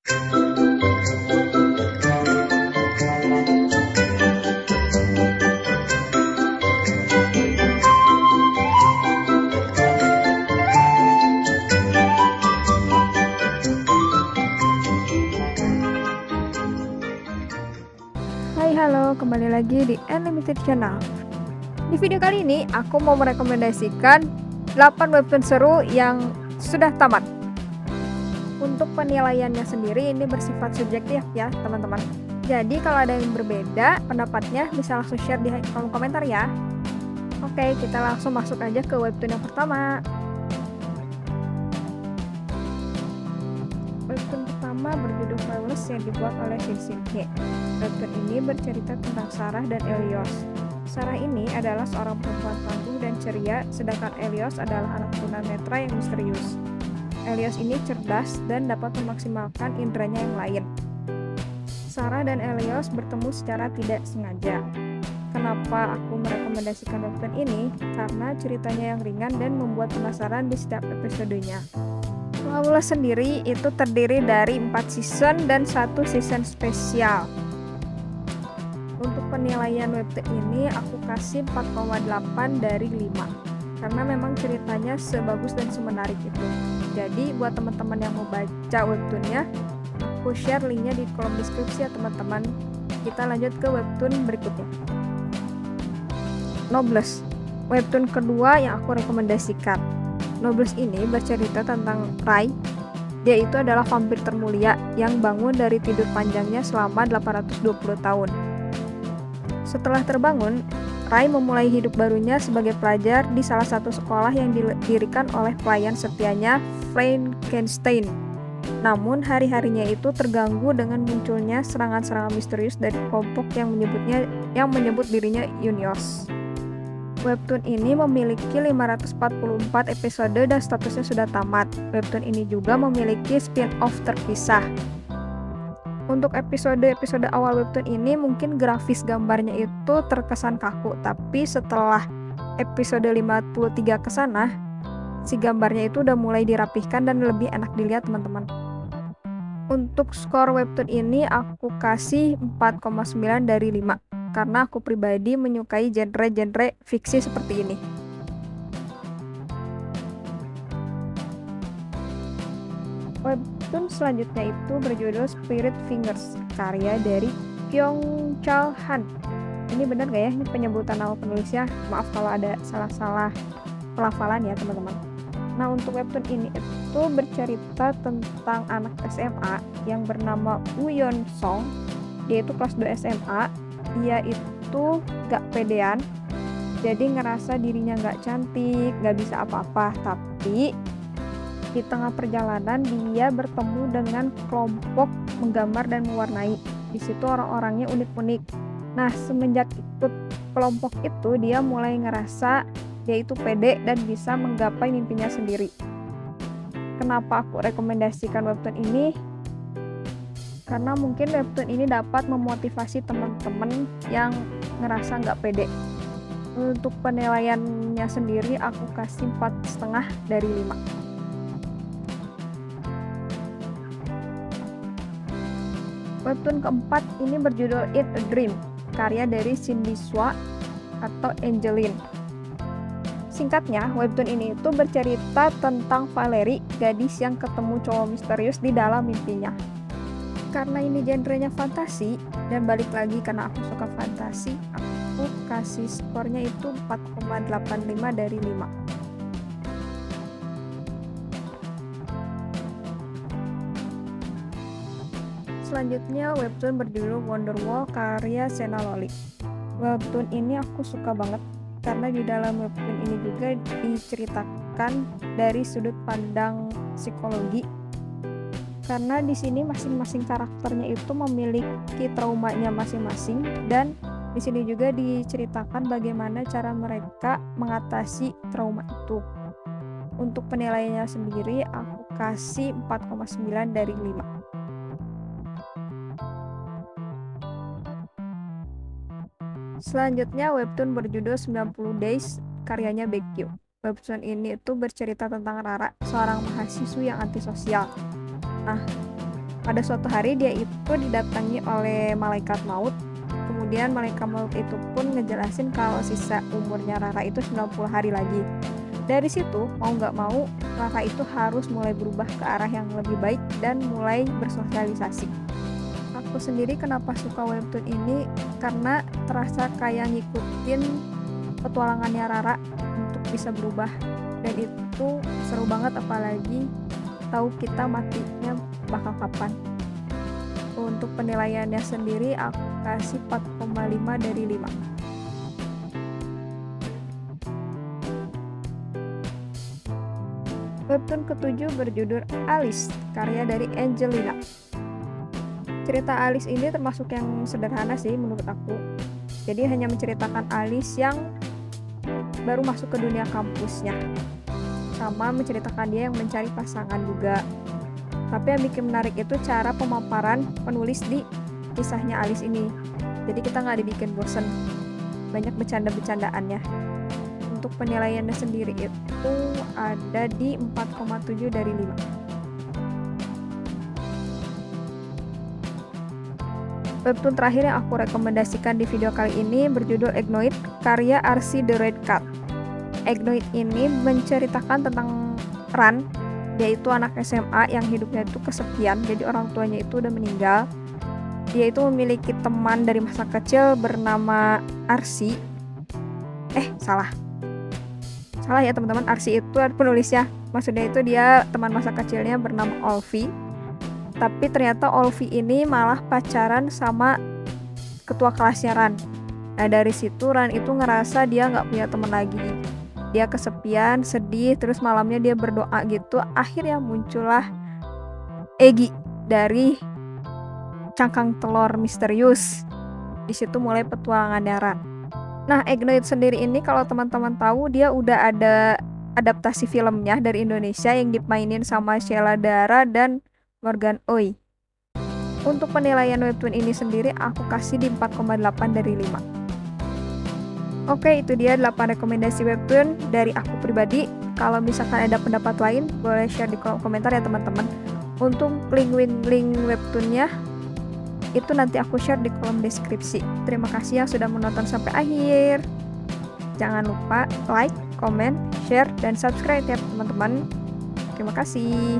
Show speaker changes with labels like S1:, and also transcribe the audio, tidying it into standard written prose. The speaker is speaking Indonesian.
S1: Hai halo, kembali lagi di Unlimited Channel. Di video kali ini aku mau merekomendasikan 8 webtoon seru yang sudah tamat. Untuk penilaiannya sendiri ini bersifat subjektif ya teman-teman. Jadi kalau ada yang berbeda pendapatnya bisa langsung share di kolom komentar ya. Oke, kita langsung masuk aja ke webtoon yang pertama. Webtoon pertama berjudul Flawless yang dibuat oleh Shin Shin-hye. Webtoon ini bercerita tentang Sarah dan Elios. Sarah ini adalah seorang perempuan tangguh dan ceria, sedangkan Elios adalah anak tunanetra yang misterius. Elios ini cerdas dan dapat memaksimalkan inderanya yang lain. Sarah dan Elios bertemu secara tidak sengaja. Kenapa aku merekomendasikan webtoon ini? Karena ceritanya yang ringan dan membuat penasaran di setiap episodenya. Flawless sendiri itu terdiri dari 4 season dan 1 season spesial. Untuk penilaian webtoon ini aku kasih 4,8 dari 5 karena memang ceritanya sebagus dan semenarik itu. Jadi buat teman-teman yang mau baca webtoonnya, aku share linknya di kolom deskripsi ya teman-teman. Kita lanjut ke webtoon berikutnya. Noblesse, webtoon kedua yang aku rekomendasikan. Noblesse ini bercerita tentang Rai. Dia itu adalah vampir termulia yang bangun dari tidur panjangnya selama 820 tahun. Setelah terbangun, Rai memulai hidup barunya sebagai pelajar di salah satu sekolah yang didirikan oleh pelayan setianya Frankenstein. Namun hari-harinya itu terganggu dengan munculnya serangan-serangan misterius dari kelompok yang menyebut dirinya Unios. Webtoon ini memiliki 544 episode dan statusnya sudah tamat. Webtoon ini juga memiliki spin-off terpisah. Untuk episode-episode awal webtoon ini mungkin grafis gambarnya itu terkesan kaku, tapi setelah episode 53 ke sana, si gambarnya itu udah mulai dirapihkan dan lebih enak dilihat teman-teman. Untuk skor webtoon ini aku kasih 4,9 dari 5 karena aku pribadi menyukai genre-genre fiksi seperti ini. Webtoon selanjutnya itu berjudul Spirit Fingers, karya dari Kyung Chul Han. Ini benar gak ya ini penyebutan nama penulisnya? Maaf kalau ada salah-salah pelafalan ya teman-teman. Nah untuk webtoon ini itu bercerita tentang anak SMA yang bernama Woo Yeon Song. Dia itu kelas 2 SMA. Dia itu gak pedean, jadi ngerasa dirinya gak cantik, gak bisa apa-apa. Tapi di tengah perjalanan dia bertemu dengan kelompok menggambar dan mewarnai. Di situ orang-orangnya unik-unik. Nah semenjak ikut kelompok itu dia mulai ngerasa dia itu pede dan bisa menggapai mimpinya sendiri. Kenapa aku rekomendasikan webtoon ini? Karena mungkin webtoon ini dapat memotivasi teman-teman yang ngerasa nggak pede. Untuk penilaiannya sendiri aku kasih 4,5 dari 5. Webtoon keempat ini berjudul It a Dream, karya dari Cindy Swa atau Angeline. Singkatnya, webtoon ini itu bercerita tentang Valerie, gadis yang ketemu cowok misterius di dalam mimpinya. Karena ini genrenya fantasi, dan balik lagi karena aku suka fantasi, aku kasih skornya itu 4,85 dari 5. Selanjutnya webtoon berjudul Wonderwall karya Sena Loli. Webtoon ini aku suka banget karena di dalam webtoon ini juga diceritakan dari sudut pandang psikologi. Karena di sini masing-masing karakternya itu memiliki traumanya masing-masing dan di sini juga diceritakan bagaimana cara mereka mengatasi trauma itu. Untuk penilaiannya sendiri aku kasih 4,9 dari 5. Selanjutnya webtoon berjudul 90 Days karyanya Baekgyu. Webtoon ini itu bercerita tentang Rara, seorang mahasiswi yang antisosial. Nah, Pada suatu hari dia itu didatangi oleh malaikat maut. Kemudian malaikat maut itu pun ngejelasin kalau sisa umurnya Rara itu 90 hari lagi. Dari situ, mau nggak mau, Rara itu harus mulai berubah ke arah yang lebih baik dan mulai bersosialisasi. Aku sendiri kenapa suka webtoon ini, karena terasa kayak ngikutin petualangannya Rara untuk bisa berubah. Dan itu seru banget, apalagi tahu kita matinya bakal kapan. Untuk penilaiannya sendiri aku kasih 4,5 dari 5. Webtoon ketujuh berjudul Alice, karya dari Angelina. Cerita Alice ini termasuk yang sederhana sih menurut aku. Jadi hanya menceritakan Alice yang baru masuk ke dunia kampusnya, sama menceritakan dia yang mencari pasangan juga. Tapi yang bikin menarik itu cara pemaparan penulis di kisahnya Alice ini. Jadi kita nggak dibikin bosen, banyak bercanda-bercandaannya. Untuk penilaiannya sendiri itu ada di 4,7 dari 5. Webtoon terakhir yang aku rekomendasikan di video kali ini berjudul Egnoid, karya Arsi The Red Cat. Egnoid ini menceritakan tentang Ran, yaitu anak SMA yang hidupnya itu kesepian, jadi orang tuanya itu udah meninggal. Dia itu memiliki teman dari masa kecil bernama Arsi. Salah ya teman-teman, Arsi itu penulisnya. Maksudnya itu dia teman masa kecilnya bernama Olvi. Tapi ternyata Olvi ini malah pacaran sama ketua kelasnya Ran. Nah dari situ Ran itu ngerasa dia nggak punya teman lagi. Dia kesepian, sedih, terus malamnya dia berdoa gitu. Akhirnya muncullah Egi dari cangkang telur misterius. Di situ mulai petualangannya Ran. Nah, Egnoid sendiri ini kalau teman-teman tahu, dia udah ada adaptasi filmnya dari Indonesia yang dimainin sama Sheila Dara dan Morgan Oey. Untuk penilaian webtoon ini sendiri aku kasih di 4,8 dari 5. Oke, itu dia 8 rekomendasi webtoon dari aku pribadi. Kalau misalkan ada pendapat lain, boleh share di kolom komentar ya teman-teman. Untuk link webtoonnya itu nanti aku share di kolom deskripsi. Terima kasih yang sudah menonton sampai akhir. Jangan lupa like, comment, share, dan subscribe ya teman-teman. Terima kasih.